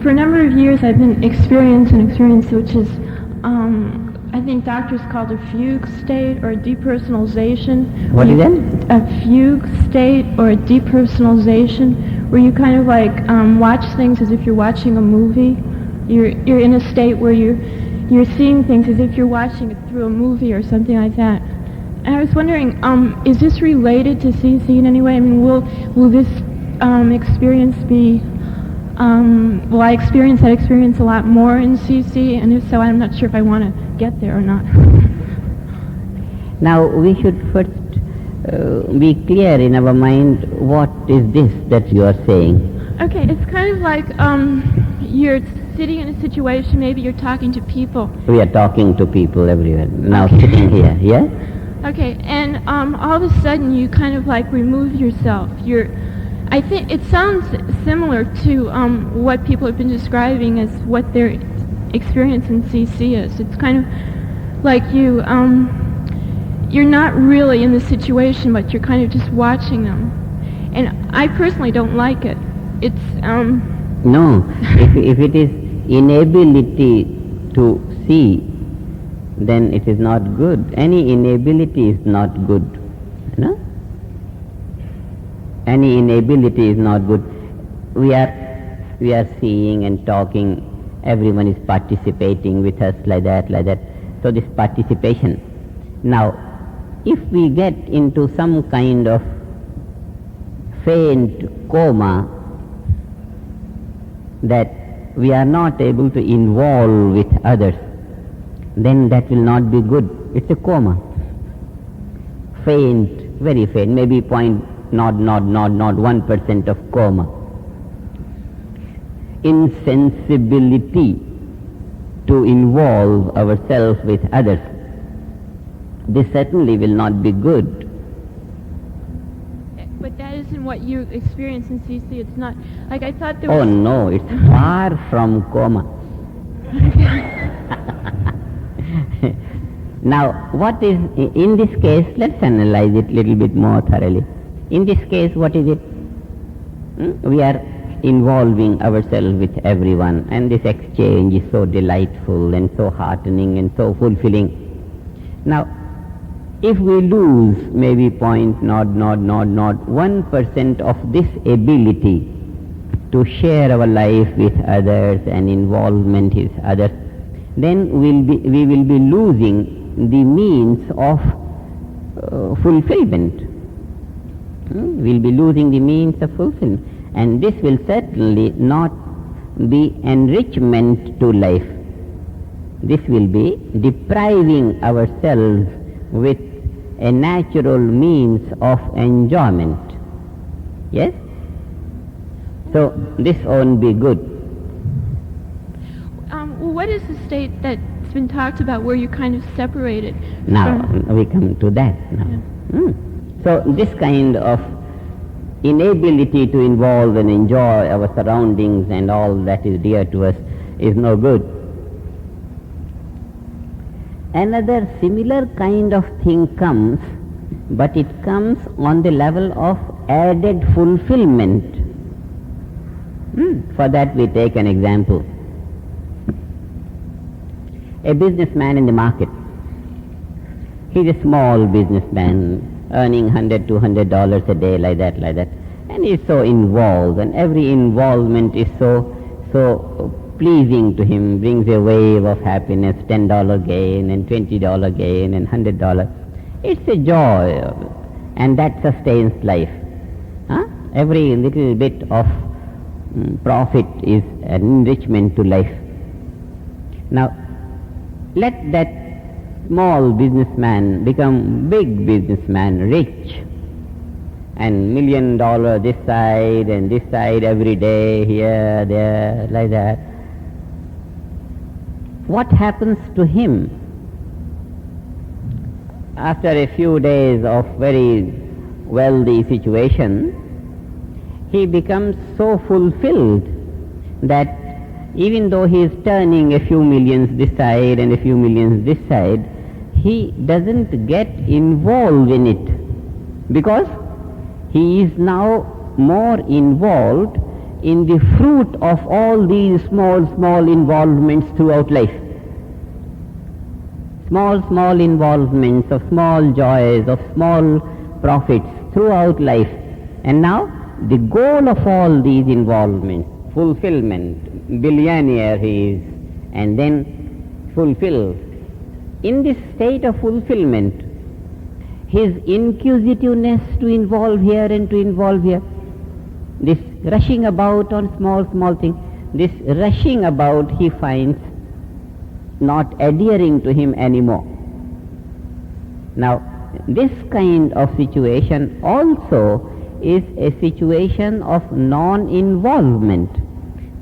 for a number of years I've been experiencing an experience which is, I think doctors called a fugue state or a depersonalization. What is that? A fugue state or a depersonalization, where you kind of like watch things as if you're watching a movie. You're in a state where you're seeing things as if you're watching it through a movie or something like that. And I was wondering, is this related to CC in any way? I mean, will this experience be, will I experience that experience a lot more in CC? And if so, I'm not sure if I want to get there or not. Now we should first be clear in our mind, what is this that you are saying? Okay, it's kind of like you're sitting in a situation, maybe you're talking to people. We are talking to people everywhere, now Okay. sitting here, yeah? Okay, and all of a sudden you kind of like remove yourself. I think it sounds similar to what people have been describing as what their experience in CC is. It's kind of like you're not really in the situation, but you're kind of just watching them. And I personally don't like it. It's No, if it is inability to see, then it is not good. Any inability is not good. No? Any inability is not good. We are seeing and talking, everyone is participating with us like that. So this participation. Now, if we get into some kind of faint coma, that we are not able to involve with others, then that will not be good. It's a coma. Faint, very faint, maybe 0.1% of coma. Insensibility to involve ourselves with others, this certainly will not be good. But that isn't what you experience in CC. It's not like I thought there Oh was. no, it's far from coma. Now, what is, in this case, let's analyze it a little bit more thoroughly. In this case, what is it? We are involving ourselves with everyone, and this exchange is so delightful and so heartening and so fulfilling. Now, if we lose maybe 0.1% of this ability to share our life with others and involvement with others, then we will be losing the means of fulfillment. We'll be losing the means of fulfillment, and this will certainly not be enrichment to life. This will be depriving ourselves with a natural means of enjoyment. Yes? So this won't be good. Well, what is the state that's been talked about where you're kind of separated? Now we come to that now. Yeah. So this kind of inability to involve and enjoy our surroundings and all that is dear to us is no good. Another similar kind of thing comes, but it comes on the level of added fulfillment. For that we take an example. A businessman in the market. He's a small businessman, earning $100, $200 a day, like that, and he's so involved, and every involvement is so pleasing to him, brings a wave of happiness, $10 gain and $20 gain and $100. It's a joy, and that sustains life. Every little bit of profit is an enrichment to life. Now, let that small businessman become big businessman, rich, and $1 million this side and this side every day, here, there, like that. What happens to him? After a few days of very wealthy situation, he becomes so fulfilled that even though he is turning a few millions this side and a few millions this side, he doesn't get involved in it, because he is now more involved in the fruit of all these small involvements throughout life. Small involvements of small joys, of small profits throughout life. And now the goal of all these involvements, fulfillment, billionaire he is, and then fulfills. In this state of fulfillment, his inquisitiveness to involve here and to involve here, this rushing about on small things, this rushing about he finds not adhering to him anymore. Now, this kind of situation also is a situation of non-involvement,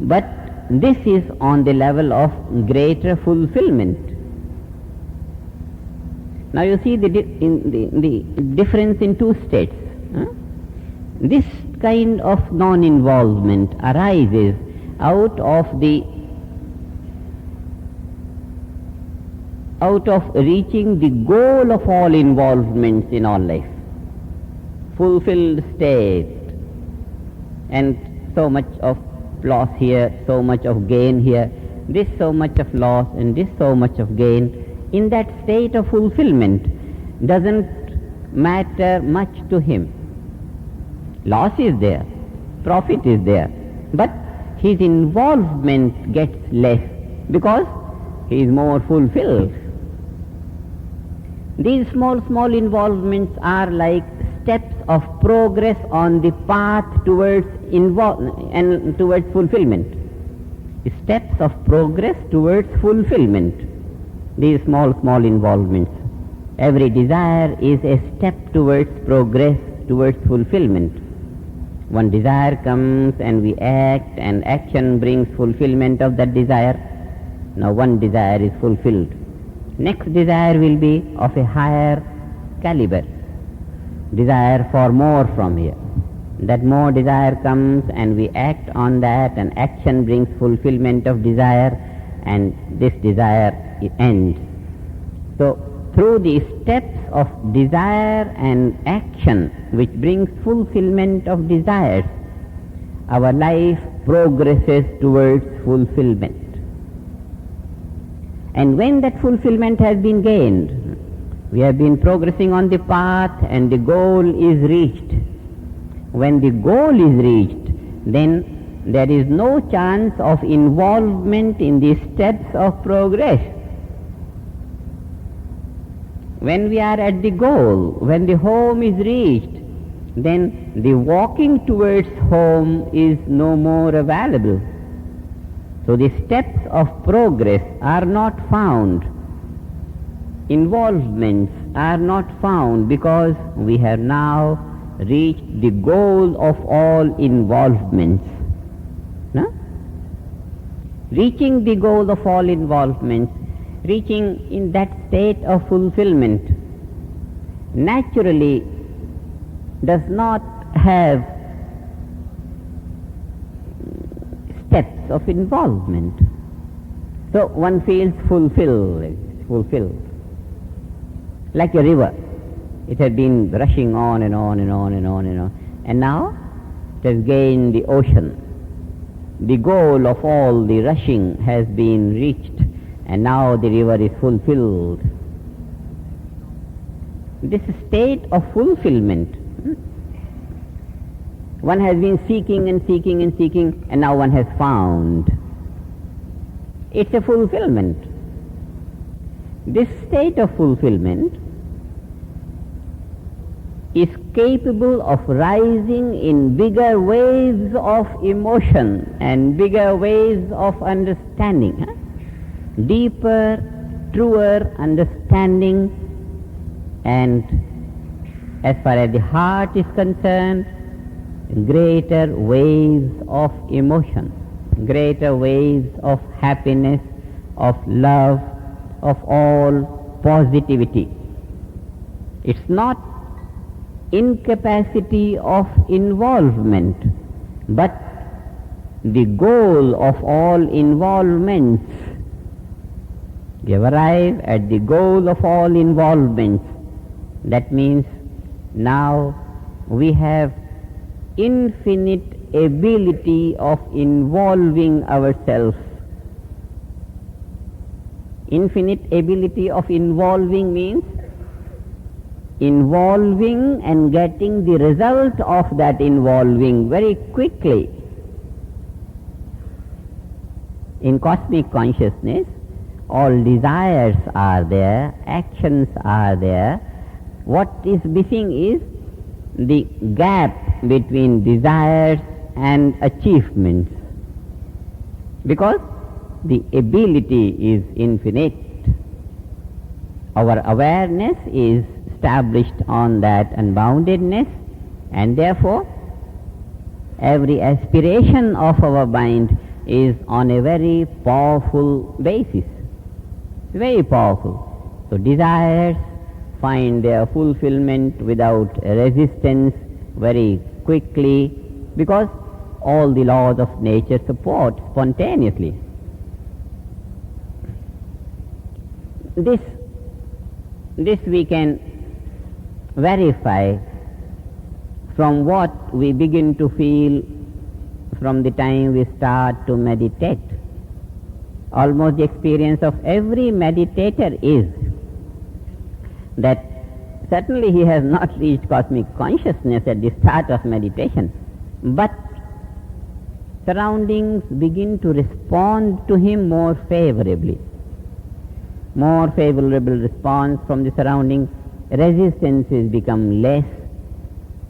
but this is on the level of greater fulfillment. Now you see the difference in two states. This kind of non-involvement arises out of reaching the goal of all involvements in all life, fulfilled state, and so much of loss here, so much of gain here, this so much of loss and this so much of gain. In that state of fulfillment doesn't matter much to him. Loss is there, profit is there, but his involvement gets less because he is more fulfilled. These small involvements are like steps of progress on the path towards towards fulfillment. Steps of progress towards fulfillment. These small involvements. Every desire is a step towards progress, towards fulfillment. One desire comes and we act, and action brings fulfillment of that desire. Now one desire is fulfilled. Next desire will be of a higher caliber. Desire for more from here. That more desire comes and we act on that, and action brings fulfillment of desire, and this desire ends. So through the steps of desire and action which brings fulfillment of desires, our life progresses towards fulfillment. And when that fulfillment has been gained, we have been progressing on the path and the goal is reached. When the goal is reached, then there is no chance of involvement in the steps of progress. When we are at the goal, when the home is reached, then the walking towards home is no more available. So the steps of progress are not found. Involvements are not found because we have now reached the goal of all involvements. No? Reaching the goal of all involvements, reaching in that state of fulfillment, naturally does not have steps of involvement. So one feels fulfilled. Like a river. It had been rushing on and on. And now it has gained the ocean. The goal of all the rushing has been reached, and now the river is fulfilled. This state of fulfillment, one has been seeking, and now one has found. It's a fulfillment. This state of fulfillment is capable of rising in bigger waves of emotion and bigger waves of understanding. Deeper, truer understanding, and as far as the heart is concerned, greater waves of emotion, greater waves of happiness, of love, of all positivity. It's not incapacity of involvement, but the goal of all involvements. We have arrived at the goal of all involvements. That means now we have infinite ability of involving ourselves. Infinite ability of involving means involving and getting the result of that involving very quickly. In cosmic consciousness, all desires are there, actions are there. What is missing is the gap between desires and achievements, because the ability is infinite. Our awareness is established on that unboundedness, and therefore every aspiration of our mind is on a very powerful basis, very powerful. So desires find their fulfillment without resistance very quickly, because all the laws of nature support spontaneously. This we can verify from what we begin to feel from the time we start to meditate. Almost the experience of every meditator is that certainly he has not reached cosmic consciousness at the start of meditation, but surroundings begin to respond to him more favorably. More favorable response from the surrounding, resistances become less.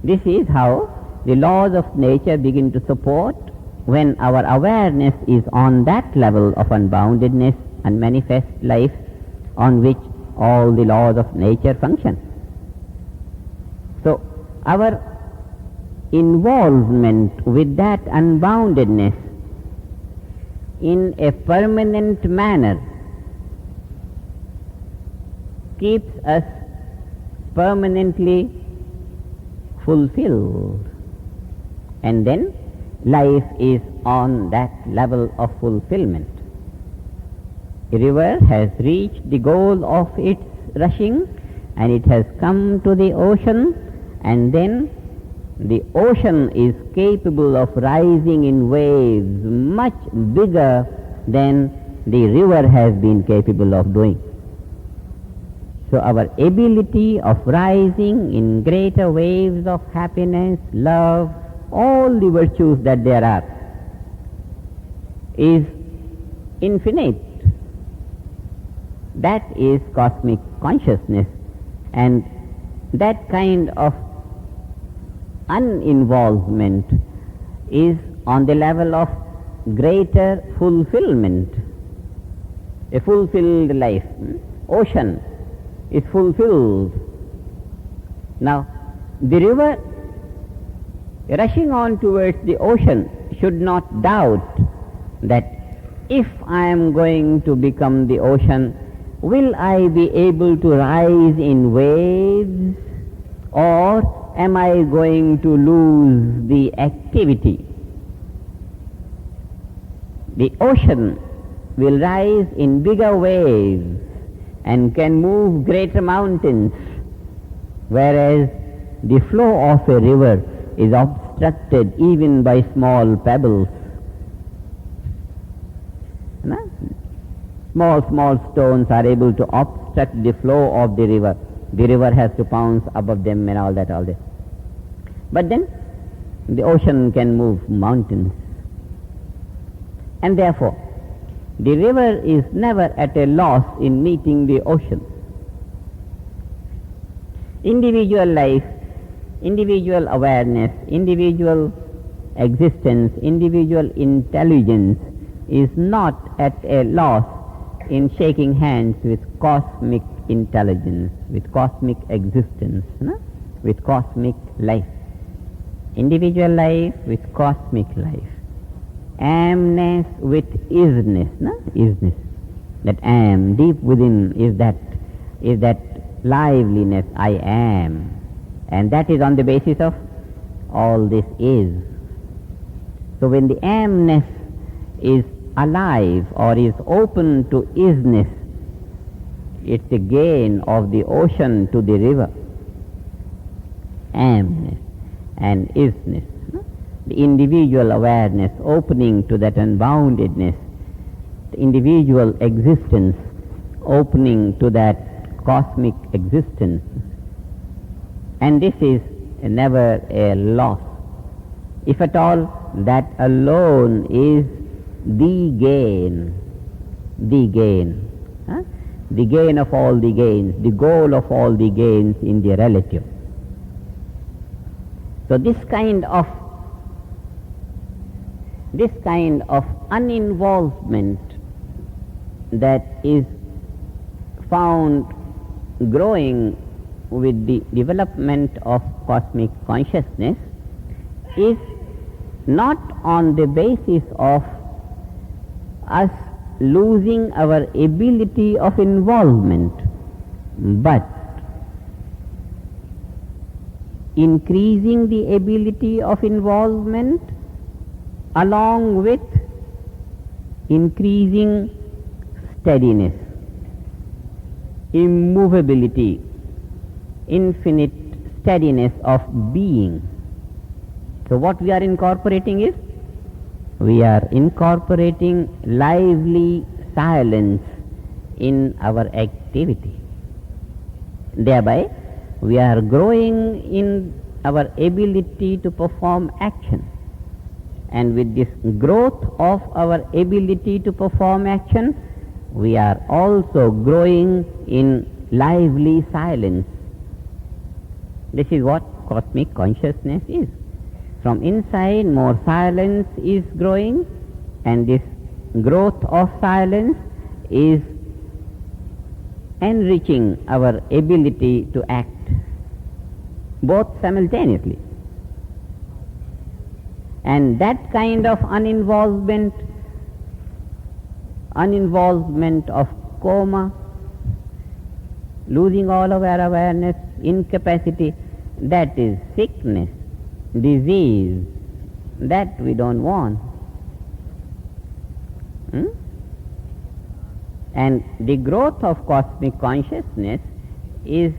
This is how the laws of nature begin to support when our awareness is on that level of unboundedness and manifest life on which all the laws of nature function. So our involvement with that unboundedness in a permanent manner keeps us permanently fulfilled, and then life is on that level of fulfillment. A river has reached the goal of its rushing, and it has come to the ocean, and then the ocean is capable of rising in waves much bigger than the river has been capable of doing. So our ability of rising in greater waves of happiness, love, all the virtues that there are, is infinite. That is cosmic consciousness, and that kind of uninvolvement is on the level of greater fulfillment. A fulfilled life. Ocean is fulfilled. Now, the river rushing on towards the ocean should not doubt that if I am going to become the ocean, will I be able to rise in waves, or am I going to lose the activity? The ocean will rise in bigger waves and can move greater mountains, whereas the flow of a river is obstructed even by small pebbles. Small stones are able to obstruct the flow of the river. The river has to pounce above them and all that. But then the ocean can move mountains. And therefore, the river is never at a loss in meeting the ocean. Individual life, individual awareness, individual existence, individual intelligence is not at a loss in shaking hands with cosmic intelligence, with cosmic existence, with cosmic life. Individual life with cosmic life. Amness with isness, isness. That am, deep within is that liveliness, I am. And that is on the basis of all this is. So when the amness is alive or is open to isness, it's a gain of the ocean to the river. Amness and isness. the individual awareness opening to that unboundedness, the individual existence opening to that cosmic existence. And this is never a loss. If at all, that alone is the gain. The gain. The gain of all the gains, the goal of all the gains in the relative. So this kind of uninvolvement that is found growing with the development of cosmic consciousness is not on the basis of us losing our ability of involvement, but increasing the ability of involvement along with increasing steadiness, immovability, infinite steadiness of being. So what we are incorporating is, we are incorporating lively silence in our activity. Thereby, we are growing in our ability to perform action. And with this growth of our ability to perform action, we are also growing in lively silence. This is what cosmic consciousness is. From inside, more silence is growing, and this growth of silence is enriching our ability to act, both simultaneously. And that kind of uninvolvement of coma, losing all of our awareness, incapacity, that is sickness, disease, that we don't want. And the growth of cosmic consciousness is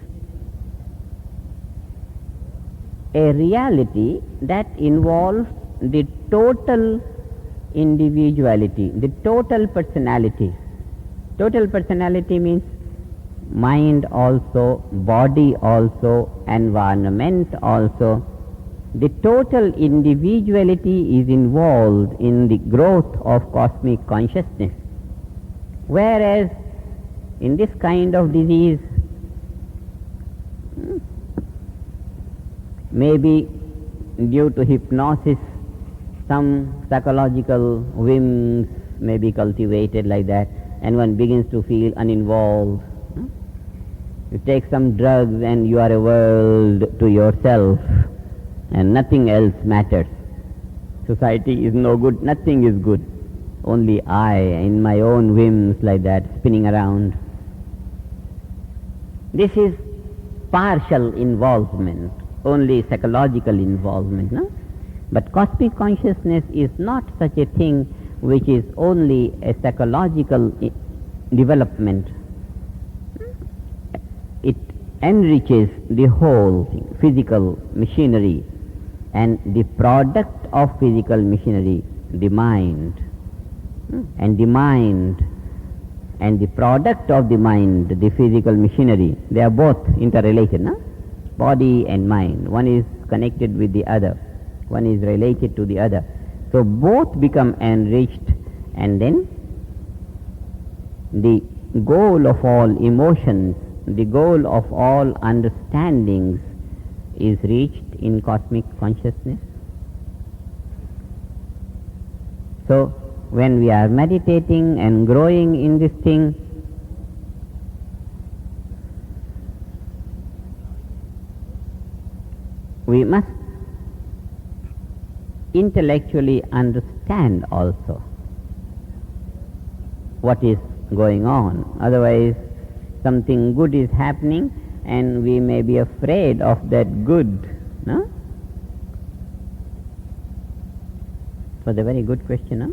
a reality that involves the total individuality, the total personality. Total personality means mind also, body also, environment also. The total individuality is involved in the growth of cosmic consciousness. Whereas in this kind of disease, maybe due to hypnosis, some psychological whims may be cultivated like that, and one begins to feel uninvolved. You take some drugs and you are a world to yourself, and nothing else matters. Society is no good, nothing is good. Only I, in my own whims like that, spinning around. This is partial involvement, only psychological involvement, no? But cosmic consciousness is not such a thing which is only a psychological development. It enriches the whole thing, physical machinery, and the product of physical machinery, the mind. And the mind and the product of the mind, the physical machinery, they are both interrelated, no? Body and mind. One is connected with the other. One is related to the other. So both become enriched, and then the goal of all emotions, the goal of all understandings is reached in cosmic consciousness. So when we are meditating and growing in this thing, we must intellectually understand also what is going on. Otherwise, something good is happening and we may be afraid of that good. No? It was a very good question, huh?